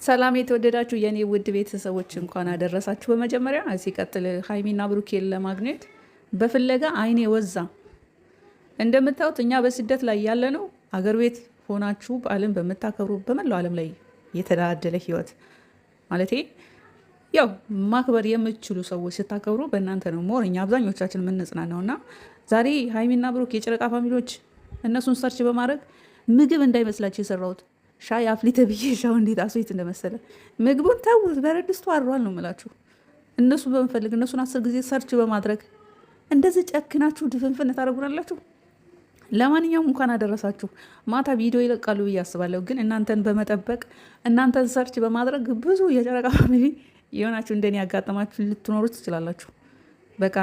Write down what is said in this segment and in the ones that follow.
ሰላም የተወደዳችሁ የኔ ውድ ቤተሰቦች እንኳን አደረሳችሁ። በመጀመሪያ ሲቀጥል ሀይሚና ብሩኬን ለማግኘት በፍለጋ አይኔ ወዛ። እንደምታዩት እኛ በስደት ላይ ያለ ነው። አገር ቤት ሆናችሁ በዓለም በምታከብሩ በመላው ዓለም ላይ የተዳደለ ህይወት ማለት ያው ማክበር የምትችሉ ሰዎች ስታከብሩ በእናንተ ነው። ሞር እኛ አብዛኞቻችን የምንጽናናው እና ዛሬ ሀይሚና ብሩክ የጨረቃ ፋሚሊዎች እነሱን ሰርች በማድረግ ምግብ እንዳይመስላችሁ የሰራሁት ሻይ አፍሊተ ብዬ ሻው እንዴት አስቤት እንደመሰለ ምግቡን ተውት፣ በረድስቱ አሯል ነው የምላችሁ። እነሱ በመፈልግ እነሱን 10 ጊዜ ሰርች በማድረግ እንደዚህ ጨክናችሁ ድፍንፍን ታደርጉናላችሁ። ለማንኛውም እንኳን አደረሳችሁ። ማታ ቪዲዮ ይለቃሉ ብዬ አስባለሁ። ግን እናንተን በመጠበቅ እናንተን ሰርች በማድረግ ብዙ የጨረቃ ፋሚሊ የሆናችሁ እንደኔ ያጋጠማችሁ ልትኖሩ ትችላላችሁ። በቃ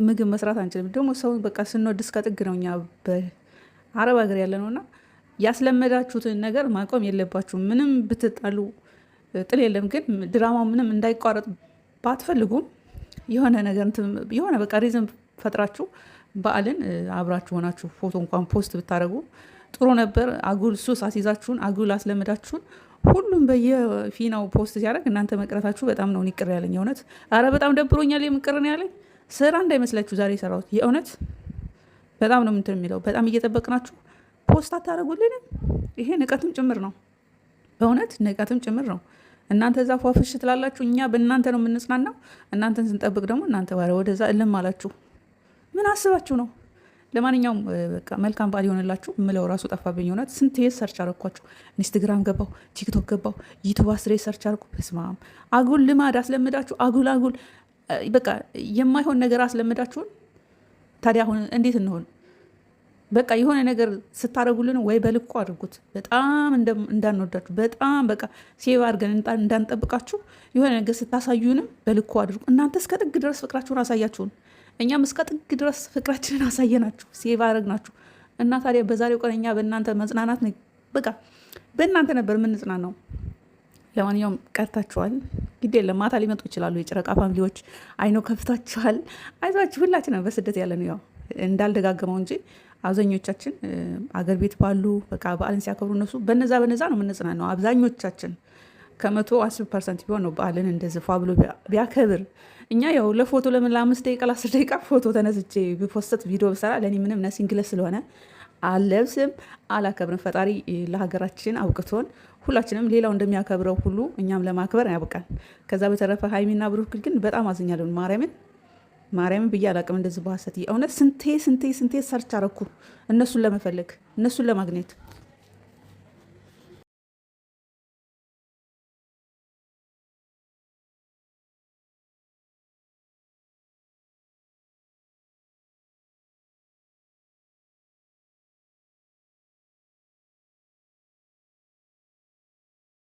ምግብ መስራት አንችልም። ደግሞ ሰው በቃ ስንወድ እስከ ጥግ ነው። እኛ በአረብ ሀገር ያለ ነውና ያስለመዳችሁትን ነገር ማቆም የለባችሁም። ምንም ብትጣሉ ጥል የለም። ግን ድራማው ምንም እንዳይቋረጥ ባትፈልጉም የሆነ ነገር የሆነ በቃ ሪዝም ፈጥራችሁ በዓልን አብራችሁ ሆናችሁ ፎቶ እንኳን ፖስት ብታደርጉ ጥሩ ነበር። አጉል ሱስ አስይዛችሁን አጉል አስለመዳችሁን ሁሉም በየፊናው ፖስት ሲያደርግ እናንተ መቅረታችሁ በጣም ነው ይቅር ያለኝ። የእውነት አረ በጣም ደብሮኛል። የምቅር ነው ያለኝ ስራ እንዳይመስላችሁ ዛሬ የሰራሁት የእውነት በጣም ነው ምንትን የሚለው። በጣም እየጠበቅናችሁ ፖስት አታደርጉልንም። ይሄ ንቀትም ጭምር ነው፣ በእውነት ንቀትም ጭምር ነው። እናንተ እዛ ፏፍሽ ትላላችሁ፣ እኛ በእናንተ ነው የምንጽናናው። እናንተን ስንጠብቅ ደግሞ እናንተ ወደዛ እልም አላችሁ። ምን አስባችሁ ነው? ለማንኛውም በቃ መልካም በዓል ይሆንላችሁ። ምለው ራሱ ጠፋብኝ። እውነት ስንት ሰርች አረኳችሁ። ኢንስታግራም ገባው፣ ቲክቶክ ገባው፣ ዩቱብ አስሬ ሰርች አርኩ። በስማም አጉል ልማድ አስለምዳችሁ አጉል በቃ የማይሆን ነገር አስለምዳችሁን። ታዲያ አሁን እንዴት እንሆን? በቃ የሆነ ነገር ስታደርጉልን ወይ በልኩ አድርጉት። በጣም እንዳንወዳችሁ በጣም በቃ ሴቭ አድርገን እንዳንጠብቃችሁ የሆነ ነገር ስታሳዩንም በልኩ አድርጉ። እናንተ እስከ ጥግ ድረስ ፍቅራችሁን አሳያችሁን፣ እኛም እስከ ጥግ ድረስ ፍቅራችንን አሳየናችሁ፣ ሴቭ አደረግናችሁ። እና ታዲያ በዛሬው ቀን እኛ በእናንተ መጽናናት በቃ በእናንተ ነበር የምንጽናናው። ለማንኛውም ቀርታችኋል። ግድ የለም ማታ ሊመጡ ይችላሉ የጨረቃ ፋሚሊዎች። አይኖ ከፍታችኋል። አይዟችሁ፣ ሁላችንም በስደት ያለ ነው። ያው እንዳልደጋገመው እንጂ አብዛኞቻችን አገር ቤት ባሉ በቃ በዓልን ሲያከብሩ እነሱ በነዛ ነው የምንጽናናው። አብዛኞቻችን ከ110% ቢሆን ነው በዓልን እንደዚህ ፏ ብሎ ቢያከብር። እኛ ያው ለፎቶ ለምን ለ5 ደቂቃ ለ10 ደቂቃ ፎቶ ተነስቼ ቢፖስት ቪዲዮ ብሰራ ለእኔ ምንም ነሲንግለስ ስለሆነ አለብስም አላከብርም። ፈጣሪ ለሀገራችን አውቅቶን ሁላችንም ሌላው እንደሚያከብረው ሁሉ እኛም ለማክበር ያበቃል። ከዛ በተረፈ ሀይሚና ብሩክ ግን በጣም አዝኛለሁ። ማርያምን ብዬ አላቅም። እንደዚህ በሀሰት እውነት ስንቴ ሰርች አረኩ እነሱን ለመፈለግ እነሱን ለማግኘት